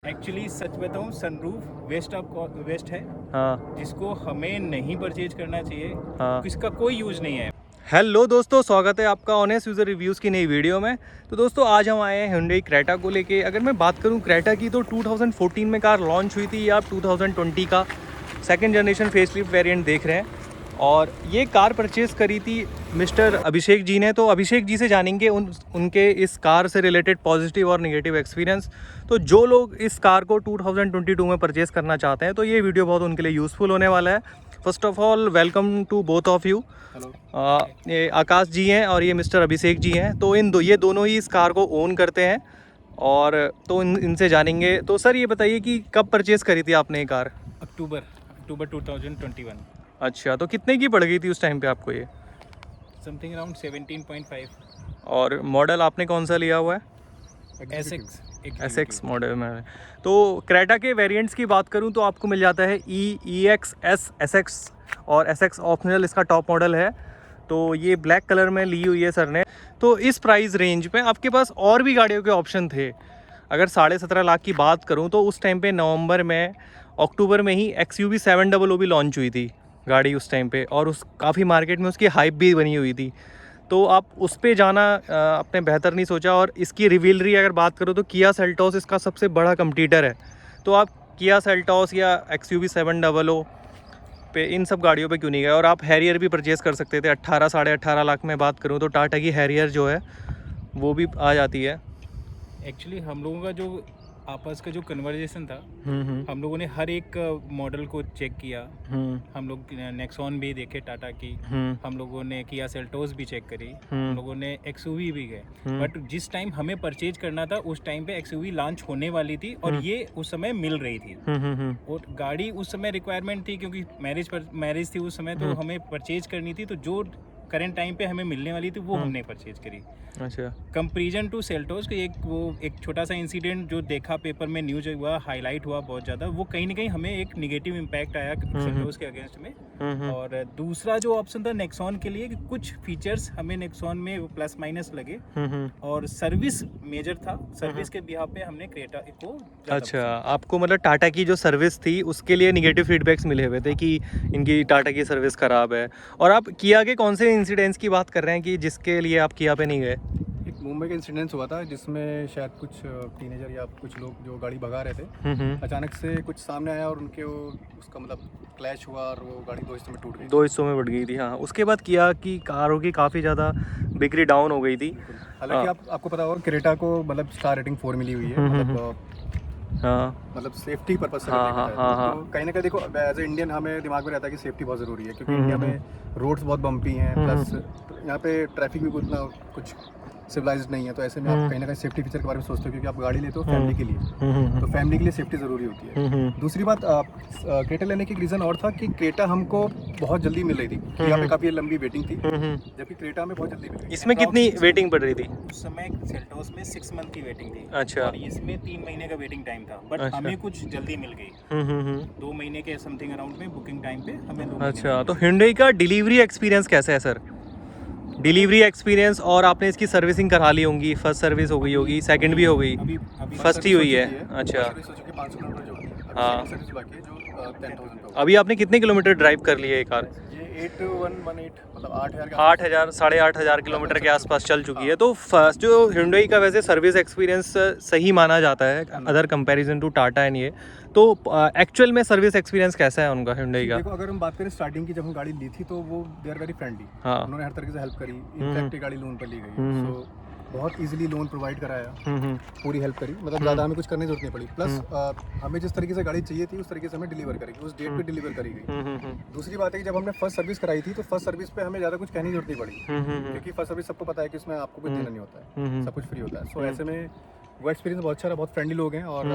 Actually सच बताऊं, sunroof waste है, हाँ जिसको हमें नहीं परचेज करना चाहिए। हाँ। इसका कोई यूज़ नहीं है। हेलो दोस्तों, स्वागत है आपका ऑनेस्ट यूज़र रिव्यूज़ की नई वीडियो में। तो दोस्तों आज हम आए हैं Hyundai क्रेटा को लेके। अगर मैं बात करूं क्रेटा की तो 2014 में कार लॉन्च हुई थी। ये आप 2020 का सेकंड जनरेशन फेसलिफ्ट वेरिएंट देख रहे हैं और ये कार परचेज़ करी थी मिस्टर अभिषेक जी ने। तो अभिषेक जी से जानेंगे उनके इस कार से रिलेटेड पॉजिटिव और नेगेटिव एक्सपीरियंस। तो जो लोग इस कार को 2022 में परचेज़ करना चाहते हैं तो ये वीडियो बहुत उनके लिए यूज़फुल होने वाला है। First of all welcome to both of you. ये आकाश जी हैं और ये मिस्टर अभिषेक जी हैं। तो ये दोनों ही इस कार को ओन करते हैं और तो इनसे जानेंगे। तो सर ये बताइए कि कब परचेज़ करी थी आपने ये कार? अक्टूबर 2021, अच्छा, तो कितने की पड़ गई थी उस टाइम पे आपको ये? Something around 17.5। और मॉडल आपने कौन सा लिया हुआ है? SX मॉडल में। तो क्रेटा के वेरिएंट्स की बात करूं तो आपको मिल जाता है EX, S, SX और SX ऑप्शनल इसका टॉप मॉडल है। तो ये ब्लैक कलर में ली हुई है सर ने। तो इस प्राइस रेंज में आपके पास और भी गाड़ियों के ऑप्शन थे। अगर 17.5 लाख की बात करूं तो उस टाइम पे अक्टूबर में ही XUV 700 भी लॉन्च हुई थी गाड़ी उस टाइम पे, और उस काफ़ी मार्केट में उसकी हाइप भी बनी हुई थी। तो आप उस पे जाना आपने बेहतर नहीं सोचा। और इसकी रिवीलरी अगर बात करो तो किया सेल्टोस इसका सबसे बड़ा कंपटीटर है। तो आप किया सेल्टोस या XUV 700 पे इन सब गाड़ियों पे क्यों नहीं गए? और आप हैरियर भी परचेज़ कर सकते थे। 18 साढ़े 18 लाख में बात करूँ तो टाटा की हैरियर जो है वो भी आ जाती है। एक्चुअली हम लोगों का जो आपस का जो कन्वर्जेशन था, हम्म हम लोगों ने हर एक मॉडल को चेक किया। हम लोग नेक्सॉन भी देखे टाटा की, हम लोगों ने किया सेल्टोस भी चेक करी, हम लोगों ने XUV भी गए। बट जिस टाइम हमें परचेज करना था उस टाइम पे XUV लॉन्च होने वाली थी और ये उस समय मिल रही थी। और गाड़ी उस समय रिक्वायरमेंट थी क्योंकि मैरिज थी उस समय, तो हमें परचेज करनी थी। तो जो करंट टाइम पे हमें मिलने वाली थी वो हमने परचेज करी। अच्छा। कंपेरिजन टू सेल्टोस को एक छोटा सा इंसिडेंट जो देखा पेपर में, न्यूज हुआ, हाईलाइट हुआ बहुत ज़्यादा, वो कहीं ना कहीं हमें एक नेगेटिव इम्पैक्ट आया सेल्टोस के अगेंस्ट में। और दूसरा जो ऑप्शन था नेक्सॉन के लिए, कि कुछ फीचर्स हमें नेक्सॉन में प्लस माइनस लगे और सर्विस मेजर था। सर्विस के बिहाफ पे हमने क्रेटा को अच्छा, आपको मतलब टाटा की जो सर्विस थी उसके लिए निगेटिव फीडबैक्स मिले हुए थे कि इनकी टाटा की सर्विस ख़राब है। और आप किया के कौन से इंसिडेंट्स की बात कर रहे हैं कि जिसके लिए आप किया पे नहीं गए? एक मुंबई का इंसिडेंस हुआ था जिसमें शायद कुछ टीनेजर या कुछ लोग जो गाड़ी भगा रहे थे, अचानक से कुछ सामने आया और उनके उसका मतलब क्लैश हुआ और वो गाड़ी दो हिस्सों में टूट गई, 2 हिस्सों में बट गई थी। हाँ, उसके बाद किया की कारों की काफ़ी ज़्यादा बिक्री डाउन हो गई थी। हालांकि आपको पता होगा क्रेटा को मतलब स्टार रेटिंग 4 मिली हुई है, मतलब सेफ्टी पर्पज से देखा जाए तो कहीं ना कहीं देखो, एज ए इंडियन हमें दिमाग में रहता है कि सेफ्टी बहुत ज़रूरी है, क्योंकि इंडिया में रोड्स बहुत बम्पी हैं, प्लस यहाँ पे ट्रैफिक भी उतना कुछ सिविलाइज्ड नहीं है। तो ऐसे में आप कहीं ना कहीं सेफ्टी फीचर के बारे में सोचते हो, क्योंकि आप गाड़ी लेते हो फैमिली के लिए, तो फैमिली के लिए सेफ्टी ज़रूरी होती है। दूसरी बात, क्रेटा लेने की रीज़न और था कि क्रेटा हमको बहुत जल्दी मिल रही थी, यहाँ पे काफ़ी लंबी वेटिंग थी, जबकि क्रेटा में बहुत जल्दी मिल रही थी। इसमें कितनी वेटिंग पड़ रही थी? उस समय सेल्टोस में 6 मंथ की वेटिंग थी। अच्छा। और इसमें 3 महीने का वेटिंग टाइम था, बट हमें कुछ जल्दी मिल गई। 2 महीने के समथिंग अराउंड में बुकिंग टाइम पे हमें 2 महीने। अच्छा, तो Hyundai का डिलीवरी एक्सपीरियंस कैसा है सर? डिलीवरी एक्सपीरियंस, और आपने इसकी सर्विसिंग करा ली होंगी, फर्स्ट सर्विस हो गई होगी, सेकंड भी हो गई, अभी फर्स्ट ही हुई है? अच्छा। 500 किलोमीटर जो होती है, हाँ। सर्विस बाकी है जो 10,000 अभी आपने कितने किलोमीटर ड्राइव कर लिए ये कार? ये 8118 मतलब 8,000 8,000 साढ़े 8,000 किलोमीटर के आसपास चल चुकी है। तो फर्स्ट जो Hyundai का वैसे सर्विस एक्सपीरियंस सही माना जाता है other comparison to Tata and ये। तो एक्चुअल में सर्विस एक्सपीरियंस कैसा है उनका Hyundai का? देखो, अगर हम बात करें स्टार्टिंग की, जब हम गाड़ी ली थी तो वो दे आर वेरी फ्रेंडली। हाँ। उन्होंने हर तरीके से हेल्प करी, इनफैक्ट ये गाड़ी लोन पर ली गई, सो बहुत इजीली लोन प्रोवाइड कराया, पूरी हेल्प करी, मतलब ज़्यादा हमें कुछ करने की जरूरत नहीं पड़ी। प्लस हमें जिस तरीके से गाड़ी चाहिए थी उस तरीके से हमें डिलीवर करी, उस डेट पे डिलीवर करी गई। दूसरी बात है कि जब हमने फर्स्ट सर्विस कराई थी तो फर्स्ट सर्विस पे हमें ज़्यादा कुछ कहने की जरूरत नहीं पड़ी, क्योंकि फर्स्ट सर्विस सबको पता है कि इसमें आपको कुछ देना नहीं होता है, सब कुछ फ्री होता है। सो ऐसे में वो एक्सपीरियंस बहुत अच्छा रहा, बहुत फ्रेंडली लोग हैं और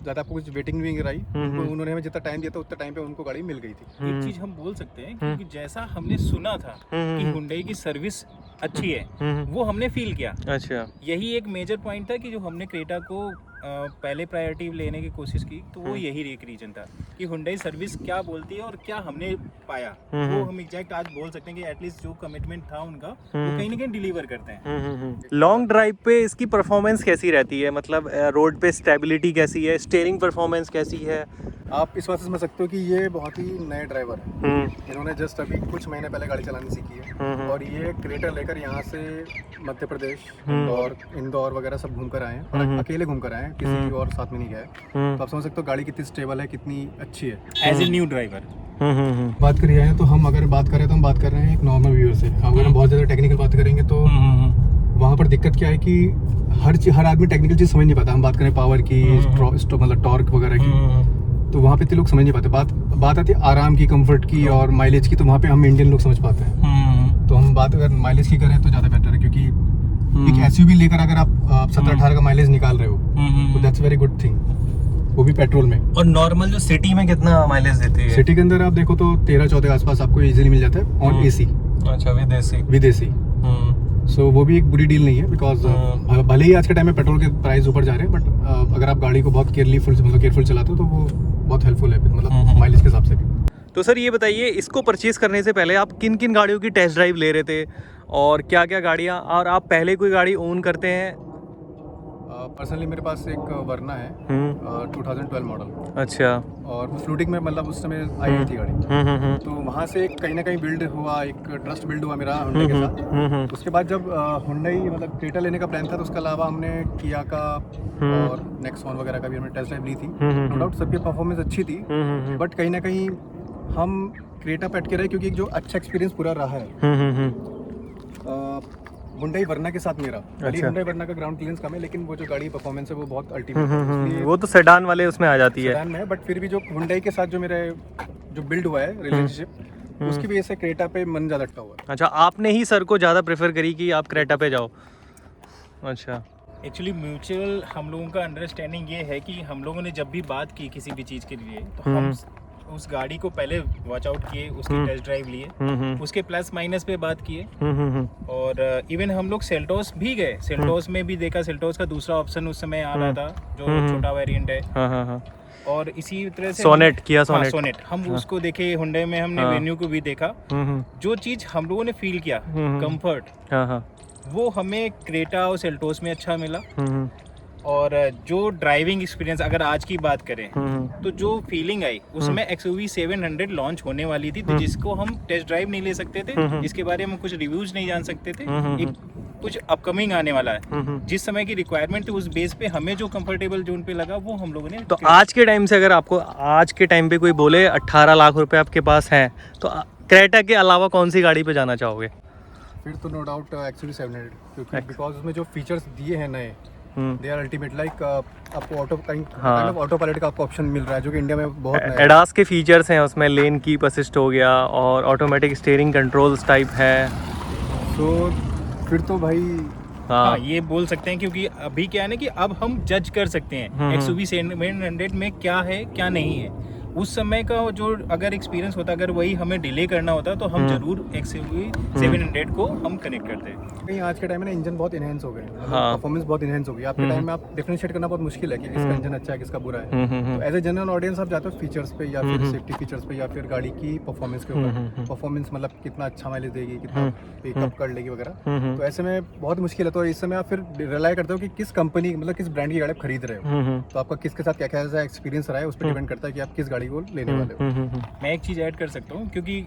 ज़्यादा आपको कुछ वेटिंग भी नहीं कराई। उन्होंने हमें जितना टाइम दिया था उतना टाइम पे उनको गाड़ी मिल गई थी। एक चीज हम बोल सकते हैं, क्योंकि जैसा हमने सुना था कि Hyundai की सर्विस अच्छी है वो हमने फील किया। अच्छा, यही एक मेजर पॉइंट था कि जो हमने क्रेटा को पहले प्रायोरिटी लेने की कोशिश की, तो वो यही एक रीजन था कि हुंडई सर्विस क्या बोलती है और क्या हमने पाया, वो हम एग्जैक्ट आज बोल सकते हैं कि एटलीस्ट जो कमिटमेंट था उनका वो कहीं ना कहीं डिलीवर करते हैं। लॉन्ग ड्राइव पे इसकी परफॉर्मेंस कैसी रहती है, मतलब रोड पे स्टेबिलिटी कैसी है, स्टीयरिंग परफॉर्मेंस कैसी है? आप इस बात से समझ सकते हो कि ये बहुत ही नए ड्राइवर हैं। इन्होंने जस्ट अभी कुछ महीने पहले गाड़ी चलानी सीखी है और ये क्रेटा लेकर यहाँ से मध्य प्रदेश और इंदौर वगैरह सब घूम कर आए हैं और अकेले घूम कर आए हैं, किसी और साथ में नहीं गए। तो आप समझ सकते हो गाड़ी कितनी स्टेबल है, कितनी अच्छी है एज ए न्यू ड्राइवर। बात करिए है तो हम अगर बात करें तो हम बात कर रहे हैं एक नॉर्मल व्यूअर से। अगर हम बहुत ज़्यादा टेक्निकल बात करेंगे तो वहाँ पर दिक्कत क्या है कि हर आदमी टेक्निकल चीज़ समझ नहीं पाता। हम बात करें पावर की, मतलब टॉर्क वगैरह की, तो वहाँ पे इतने लोग समझ नहीं पाते। बात आती है आराम की, कंफर्ट की और माइलेज की, तो वहाँ पे हम इंडियन लोग समझ पाते हैं। तो हम बात अगर माइलेज की करें तो ज़्यादा बेटर है, क्योंकि एक एसयूवी लेकर अगर आप 17-18 का माइलेज निकाल रहे हो तो दैट्स वेरी गुड थिंग, वो भी पेट्रोल में। और नॉर्मल जो सिटी में कितना माइलेज देती है? सिटी के अंदर आप देखो तो 13-14 के आसपास आपको इजीली मिल जाता है ऑन एसी। अच्छा, विदेशी। सो वो भी एक बुरी डील नहीं है, बिकॉज भले ही आज के टाइम में पेट्रोल के प्राइस ऊपर जा रहे हैं, बट अगर आप गाड़ी को बहुत केयरफुल चलाते हो तो वो बहुत हेल्पफुल है, मतलब माइलेज के हिसाब से भी। तो सर ये बताइए, इसको परचेज़ करने से पहले आप किन किन गाड़ियों की टेस्ट ड्राइव ले रहे थे और क्या क्या गाड़ियाँ, और आप पहले कोई गाड़ी ओन करते हैं? पर्सनली मेरे पास एक वरना है 2012 मॉडल। अच्छा। और वो फ्लूटिंग में मतलब उस समय आई थी गाड़ी, तो वहाँ से कहीं ना कहीं बिल्ड हुआ, एक ट्रस्ट बिल्ड हुआ मेरा हुंडई के साथ। उसके बाद जब हुंडई मतलब क्रेटा लेने का प्लान था, तो उसके अलावा हमने किया का और नेक्सॉन वगैरह का भी हमने टेस्ट ड्राइव ली थी। नो डाउट सबकी परफॉर्मेंस अच्छी थी, बट कहीं ना कहीं हम क्रेटा पे अटके रहे, क्योंकि एक जो अच्छा एक्सपीरियंस पूरा रहा है हुंडई वरना के साथ मेरा। अच्छा। हुंडई वरना का ग्राउंड क्लियरेंस कम है, लेकिन वो जो गाड़ी परफॉर्मेंस है वो बहुत अल्टीमेट है। वो तो सेडान वाले उसमें आ जाती है। सेडान में है, बट फिर भी जो हुंडई के साथ जो मेरे जो बिल्ड हुआ है रिलेशनशिप, उसकी वजह से क्रेटा पे मन ज़्यादा अटका हुआ है। अच्छा, आपने ही सर को ज़्यादा प्रेफर करी कि आप क्रेटा पे जाओ? अच्छा। एक्चुअली म्यूचुअल हम लोगों का अंडरस्टैंडिंग ये है कि हम लोगों ने जब भी बात की किसी भी चीज़ के लिए, तो हम उस गाड़ी को पहले वॉच आउट किए, उसकी टेस्ट ड्राइव लिए, उसके प्लस माइनस पे बात किए, और इवन हम लोग सेल्टोस भी गए। सेल्टोस में भी देखा, सेल्टोस का दूसरा ऑप्शन उस समय आ रहा था जो छोटा वेरिएंट है। और इसी तरह से सोनेट किया, सोनेट हम उसको देखे, हुंडई में हमने वेन्यू को भी देखा। जो चीज़ हम लोगों ने फील किया कंफर्ट, वो हमें क्रेटा और सेल्टोस में अच्छा मिला। और जो ड्राइविंग एक्सपीरियंस अगर आज की बात करें तो जो फीलिंग आई उसमें XUV 700 लॉन्च होने वाली थी, तो जिसको हम टेस्ट ड्राइव नहीं ले सकते थे, जिसके बारे में कुछ रिव्यूज नहीं जान सकते थे, एक कुछ अपकमिंग आने वाला है, जिस समय की रिक्वायरमेंट थी उस बेस पे हमें जो कंफर्टेबल जोन पे लगा वो हम लोगों ने। तो आज के टाइम से अगर आपको आज के टाइम पे कोई बोले 18 लाख रुपए आपके पास हैं, तो क्रेटा के अलावा कौन सी गाड़ी पे जाना चाहोगे? फिर तो नो डाउट XUV 700, क्योंकि बिकॉज उसमें जो फीचर्स दिए हैं नए, दे आर अल्टीमेट। लाइक आपको ऑटो पायलट का आपको ऑप्शन मिल रहा है, जो कि इंडिया में बहुत नया है। एडास के फीचर्स हैं उसमें, लेन कीप असिस्ट हो गया और ऑटोमेटिक स्टीयरिंग कंट्रोल्स टाइप है। तो फिर तो भाई हाँ ये बोल सकते हैं, क्योंकि अभी क्या है ना कि अब हम जज कर सकते हैं XUV 700 में क्या है क्या नहीं है। उस समय का जो अगर एक्सपीरियंस होता, अगर वही हमें डिले करना होता, तो हम जरूर XUV 700 को हम कनेक्ट करते हैं। कहीं आज के टाइम में ना इंजन बहुत इनहेंस हो गए, हाँ। परफॉर्मेंस बहुत इनहेंस हो गई। आपके टाइम में आप डिफरेंशिएट करना बहुत मुश्किल है कि किसका इंजन अच्छा है किसका बुरा है। तो एज ए जनरल ऑडियंस आप जाते हो फीचर्स पे, या फिर सेफ्टी फीचर्स पे, या फिर गाड़ी की परफॉर्मेंस के ऊपर। परफॉर्मेंस मतलब कितना अच्छा माइलेज देगी, कितना पिकअप कर लेगी वगैरह। तो ऐसे में बहुत मुश्किल है। तो इस समय आप फिर रिलाई करते हो कि किस कंपनी, मतलब किस ब्रांड की गाड़ी आप खरीद रहे हो। तो आपका किसके साथ क्या क्या एक्सपीरियंस रहा है, उस पर डिपेंड करता है कि आप किस गाड़ी को लेने वाले हो। मैं एक चीज़ ऐड कर सकता हूँ, क्योंकि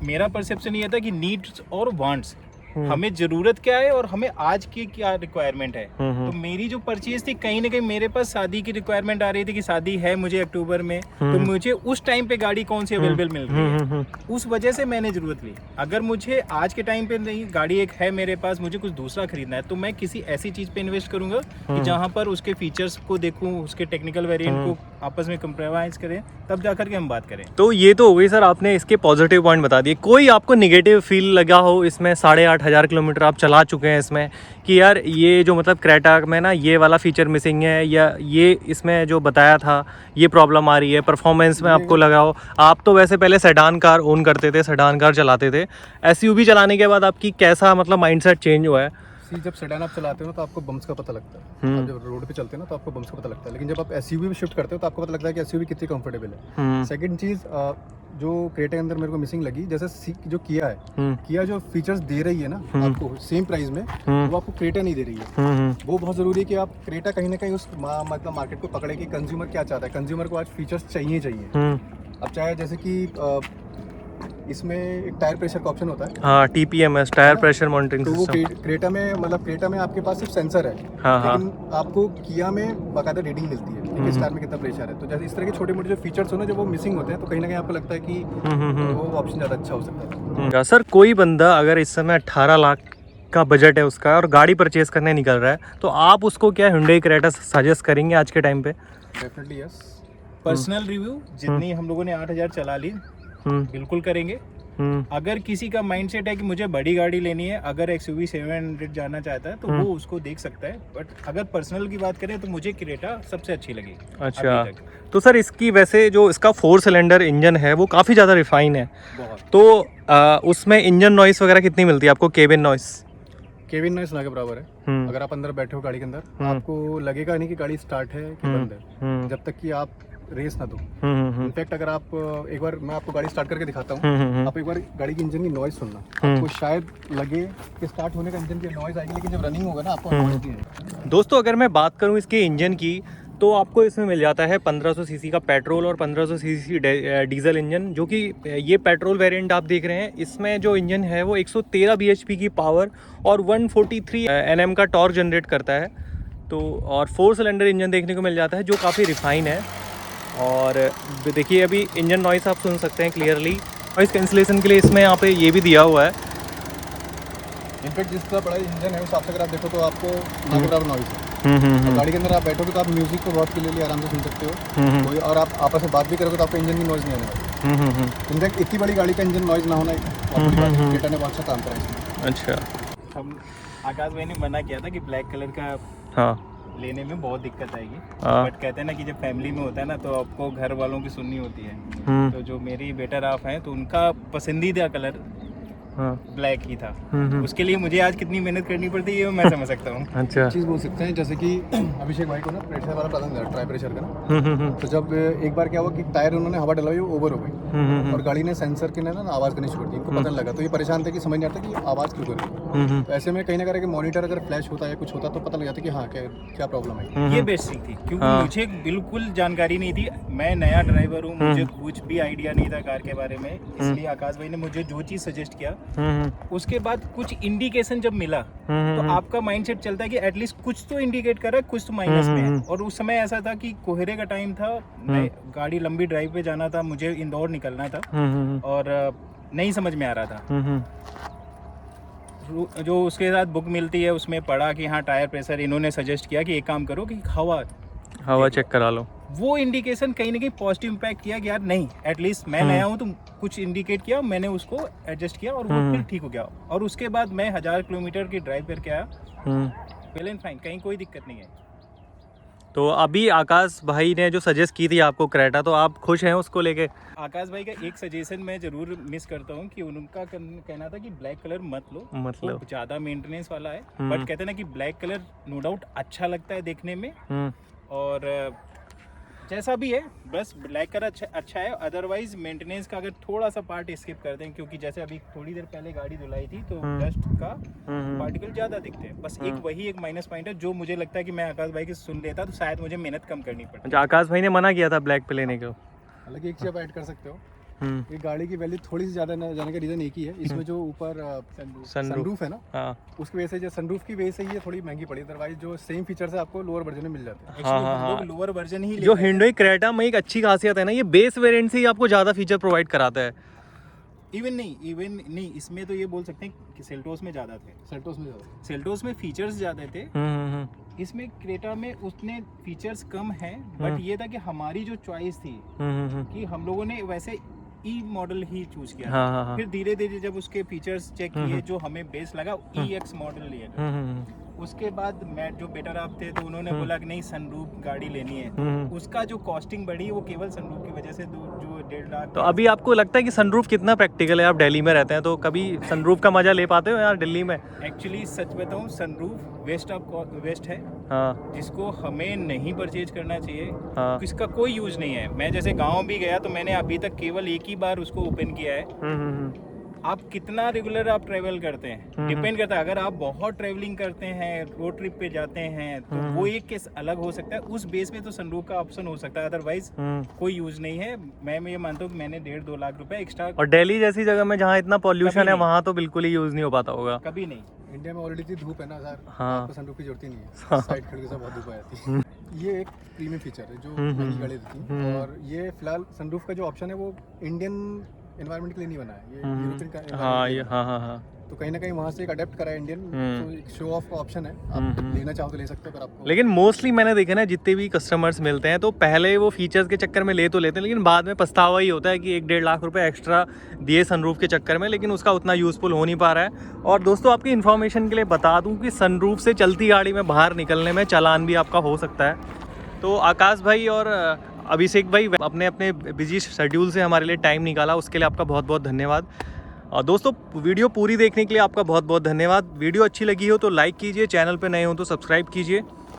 मेरा परसेप्शन ये था कि नीड्स और वांट्स, हमें जरूरत क्या है और हमें आज की क्या रिक्वायरमेंट है। तो मेरी जो परचेज थी, कहीं ना कहीं मेरे पास शादी की रिक्वायरमेंट आ रही थी कि शादी है मुझे अक्टूबर में, तो मुझे उस टाइम पे गाड़ी कौन सी अवेलेबल मिल रही है, उस वजह से मैंने जरूरत ली। अगर मुझे आज के टाइम पे नहीं, गाड़ी एक है मेरे पास, मुझे कुछ दूसरा खरीदना है, तो मैं किसी ऐसी चीज पे इन्वेस्ट करूंगा कि जहाँ पर उसके फीचर्स को देखूं, उसके टेक्निकल वेरिएंट को आपस में कंप्रोमाइज़ करें, तब जा करके हम बात करें। तो ये तो हो गई सर, आपने इसके पॉजिटिव पॉइंट बता दिए। कोई आपको नेगेटिव फील लगा हो इसमें? 8,500 किलोमीटर आप चला चुके हैं इसमें, कि यार ये जो मतलब क्रेटा में ना ये वाला फीचर मिसिंग है, या ये इसमें जो बताया था ये प्रॉब्लम आ रही है, परफॉर्मेंस में आपको लगा हो? आप तो वैसे पहले सेडान कार ओन करते थे, सेडान कार चलाते थे, एसयूवी चलाने के बाद आपकी कैसा मतलब माइंडसेट चेंज हुआ है? जब सेडान आप चलाते हो तो आपको बम्स का पता लगता है, आप जब रोड पे चलते हैं ना तो आपको बम्स का पता लगता है, लेकिन जब आप एसयूवी में शिफ्ट करते हो तो आपको पता लगता है कि एसयूवी कितनी कंफर्टेबल है। सेकंड चीज़ जो क्रेटा के अंदर मेरे को मिसिंग लगी, जैसे जो किया है, किया जो फीचर्स दे रही है ना आपको सेम प्राइस में, वो आपको क्रेटा नहीं दे रही है। वो बहुत ज़रूरी है कि आप क्रेटा कहीं ना कहीं उस मतलब मार्केट को पकड़े कि कंज्यूमर क्या चाहता है। कंज्यूमर को आज फीचर्स चाहिए। अब चाहे जैसे कि इसमें एक टायर प्रेशर का ऑप्शन होता है, हाँ, TPMS, टायर प्रेशर मॉनिटरिंग तो वो सिस्टम। क्रेटा में आपके पास सिर्फ सेंसर है, लेकिन आपको किया में बाकायदा रीडिंग मिलती है कि किस टायर में कितना प्रेशर है। तो जैसे इस तरह के छोटे मोटे जो फीचर्स हो ना, जब वो मिसिंग होते हैं तो कहीं ना कहीं आपको लगता है कि वो ऑप्शन ज़्यादा अच्छा हो सकता है। सर कोई बंदा अगर इस समय 18 लाख का बजट है उसका और गाड़ी परचेज करने निकल रहा है, तो आप उसको क्या Hyundai Creta सजेस्ट करेंगे आज के टाइम पे? Definitely yes. पर्सनल रिव्यू जितनी हम लोगों ने 8,000 चला ली, बिल्कुल करेंगे। अगर किसी का माइंडसेट है कि मुझे बड़ी गाड़ी लेनी है, अगर XUV 700 जाना चाहता है तो वो उसको देख सकता है, बट अगर पर्सनल की बात करें तो मुझे क्रेटा सबसे अच्छी लगी। अच्छा, तो सर इसकी वैसे जो इसका 4 सिलेंडर इंजन है वो काफ़ी ज़्यादा रिफाइन है, तो उसमें इंजन नॉइस वगैरह कितनी मिलती है आपको? केबिन नॉइस ना के बराबर है। अगर आप अंदर बैठे हो गाड़ी के अंदर, आपको लगेगा नहीं कि गाड़ी स्टार्ट है कि बंद है, जब तक कि आप रेस ना दो। इनफैक्ट अगर आप एक बार, मैं आपको गाड़ी स्टार्ट करके दिखाता हूँ, आप एक बार गाड़ी की इंजन की नॉइज सुनना, आपको शायद लगे कि स्टार्ट होने का इंजन की नॉइज आएगी, लेकिन जब रनिंग होगा ना आपको नॉइज नहीं आएगी। दोस्तों अगर मैं बात करूँ इसके इंजन की, तो आपको इसमें मिल जाता है 1500 सीसी का पेट्रोल और 1500 सीसी डीजल इंजन, जो कि ये पेट्रोल वेरिएंट आप देख रहे हैं। इसमें जो इंजन है वो 113 bhp की पावर और 143 Nm का टॉर्क जनरेट करता है। तो और 4 सिलेंडर इंजन देखने को मिल जाता है जो काफ़ी रिफाइन है। और देखिए अभी इंजन नॉइस आप सुन सकते हैं क्लियरली। नॉइस कैंसिलेशन के लिए इसमें यहाँ पे ये भी दिया हुआ है। इनफैक्ट जिस तरह बड़ा इंजन है उस हिसाब से अगर आप देखो तो आपको ना के बराबर नॉइस है। तो गाड़ी के अंदर आप बैठोगे तो आप म्यूजिक को बहुत क्लियरली आराम से सुन सकते हो, और आप आपस में बात भी करोगे तो आपको इंजन की नॉइज नहीं आने वाली। इनफैक्ट इतनी बड़ी गाड़ी का इंजन नॉइज ना होना क्रेटा ने बहुत अच्छा काम करा इसमें। अच्छा, हम आकाश भाई ने मना किया था कि ब्लैक कलर का हाँ लेने में बहुत दिक्कत आएगी, बट कहते हैं ना कि जब फैमिली में होता है ना तो आपको घर वालों की सुननी होती है। तो जो मेरी बेटर हाफ है तो उनका पसंदीदा कलर ब्लैक ही था। उसके लिए मुझे आज कितनी मेहनत करनी पड़ती है मैं समझ सकता हूँ। अच्छा, चीज़ बोल सकते हैं जैसे कि अभिषेक भाई को ना प्रेशर वाला पसंद है, ट्राई प्रेशर का ना। तो जब एक बार क्या हुआ कि टायर उन्होंने हवा डलवाई, वो ओवर हो गई और गाड़ी ने सेंसर के ना आवाज़ करनी शुरू कर दी। इनको पता लगा, तो ये परेशान थे कि समझ नहीं आता कि आवाज़ क्यों कर रही है। तो ऐसे में कहीं ना कहीं मॉनिटर अगर फ्लैश होता है या कुछ होता तो पता लग जाता कि हाँ क्या प्रॉब्लम है। ये बेस्ट चीज़ थी, क्योंकि मुझे बिल्कुल जानकारी नहीं थी। मैं नया ड्राइवर हूँ, मुझे कुछ भी आइडिया नहीं था कार के बारे में, इसलिए आकाश भाई ने मुझे जो चीज़ सजेस्ट किया उसके बाद कुछ इंडिकेशन जब मिला तो आपका माइंडसेट चलता है कि एटलीस्ट कुछ तो इंडिकेट कर रहा है, कुछ तो माइनस में है। और उस समय ऐसा था कि कोहरे का टाइम था, गाड़ी लंबी ड्राइव पे जाना था, मुझे इंदौर निकलना था और नहीं समझ में आ रहा था। जो उसके साथ बुक मिलती है उसमें पढ़ा कि हाँ टायर प्रेशर, इन्होंने सजेस्ट किया कि एक काम करो कि हवा चेक करा लो। वो इंडिकेशन कहीं ना कहीं पॉजिटिव इम्पैक्ट किया कि यार नहीं, एटलीस्ट मैं नया हूँ तो कुछ इंडिकेट किया, मैंने उसको एडजस्ट किया और वो फिर ठीक हो गया। और उसके बाद मैं 1000 किलोमीटर की ड्राइव करके आया, वेल एंड फाइन, कहीं कोई दिक्कत नहीं है। तो अभी आकाश भाई ने जो सजेस्ट की थी आपको क्रेटा, तो आप खुश हैं उसको लेके? आकाश भाई का एक सजेशन मैं जरूर मिस करता हूँ कि उनका कहना था कि ब्लैक कलर मत लो, मतलब ज़्यादा मेंटेनेंस वाला है। बट कहते हैं ना कि ब्लैक कलर नो डाउट अच्छा लगता है देखने में, और जैसा भी है बस ब्लैक कलर अच्छा है। अदरवाइज मेंटेनेंस का अगर थोड़ा सा पार्ट स्किप कर दें, क्योंकि जैसे अभी थोड़ी देर पहले गाड़ी धुलाई थी तो डस्ट का पार्टिकल ज़्यादा दिखते हैं। बस वही एक माइनस पॉइंट है जो मुझे लगता है कि मैं आकाश भाई की सुन लेता तो शायद मुझे मेहनत कम करनी पड़ती। अच्छा, आकाश भाई ने मना किया था ब्लैक पे लेने को। हालांकि एक चीज़ आप ऐड कर सकते हो, ये गाड़ी की वैल्यू थोड़ी सी ज़्यादा जाने का रीज़न एक ही है, इसमें जो ऊपर सनरूफ है ना, उसकी वजह से, जो सनरूफ की वजह से ये थोड़ी महंगी पड़ी। अदरवाइज जो सेम फीचर्स है आपको लोअर वर्जन में मिल जाते हैं। लोग लोअर वर्जन ही जो Hyundai Creta में एक अच्छी खासियत है ना, ये बेस वेरिएंट से ही आपको ज़्यादा फीचर प्रोवाइड कराता है। इवन नहीं, इसमें तो ये बोल सकते हैं कि सेल्टोस में ज़्यादा थे। सेल्टोस में फीचर्स ज़्यादा थे, इसमें क्रेटा में उतने फीचर्स कम हैं, बट ये था कि हमारी जो चॉइस थी कि हम लोगों ने वैसे ई मॉडल ही चूज किया। हाँ। फिर धीरे धीरे जब उसके फीचर्स चेक किए, जो हमें बेस लगा EX मॉडल लिया। उसके बाद मैं जो बेटर आप थे तो उन्होंने बोला कि नहीं सनरूफ गाड़ी लेनी है। उसका जो कॉस्टिंग बढ़ी वो केवल सनरूफ की वजह से जो 1.5 लाख। तो अभी आपको लगता है कि सनरूफ कितना प्रैक्टिकल है? आप दिल्ली में रहते हैं तो कभी सनरूफ का मजा ले पाते हो यार दिल्ली में? एक्चुअली सच बताऊं, सनरूफ वेस्ट है। हाँ। जिसको हमें नहीं परचेज करना चाहिए। हाँ। इसका कोई यूज नहीं है। मैं जैसे गांव भी गया तो मैंने अभी तक केवल एक ही बार उसको ओपन किया है। आप कितना रेगुलर आप ट्रेवल करते हैं डिपेंड करता है। अगर आप बहुत ट्रेवलिंग करते हैं, रोड ट्रिप पे जाते हैं, तो वो एक केस अलग हो सकता है। उस बेस में तो सनरूफ का ऑप्शन हो सकता है, अदरवाइज कोई यूज नहीं है। मैं ये मानता हूँ कि मैंने 1.5-2 लाख रुपए एक्स्ट्रा। और दिल्ली जैसी जगह में जहाँ इतना पॉल्यूशन है वहाँ तो बिल्कुल ही यूज नहीं हो पाता होगा। कभी नहीं। इंडिया में ऑलरेडी धूप है ना सर। हाँ। आपको सनरूफ की जरूरत ही नहीं है। साइड खिड़की से बहुत धूप आ जाती है। ये एक प्रीमियम फीचर है जो महंगी गाड़ी देती है। और ये फिलहाल सनरूफ का जो ऑप्शन है वो इंडियन एनवायरनमेंट के लिए नहीं बना है, ये यूरोपियन का। हाँ। तो कहीं ना कहीं वहाँ से एक अडेप्ट करा है इंडियन। तो एक शो ऑफ का ऑप्शन है, आप लेना चाहो तो ले सकते हो अगर आपको। लेकिन मोस्टली मैंने देखा ना, जितने भी कस्टमर्स मिलते हैं तो पहले वो फीचर्स के चक्कर में ले तो लेते हैं, लेकिन बाद में पछतावा ही होता है कि 1-1.5 लाख रुपए एक्स्ट्रा दिए सनरूफ के चक्कर में, लेकिन उसका उतना यूज़फुल हो नहीं पा रहा है। और दोस्तों आपकी इन्फॉर्मेशन के लिए बता दूँ कि सनरूफ से चलती गाड़ी में बाहर निकलने में चालान भी आपका हो सकता है। तो आकाश भाई और अभिषेक भाई अपने अपने बिजी शेड्यूल से हमारे लिए टाइम निकाला, उसके लिए आपका बहुत बहुत धन्यवाद। और दोस्तों वीडियो पूरी देखने के लिए आपका बहुत बहुत धन्यवाद। वीडियो अच्छी लगी हो तो लाइक कीजिए, चैनल पे नए हो तो सब्सक्राइब कीजिए।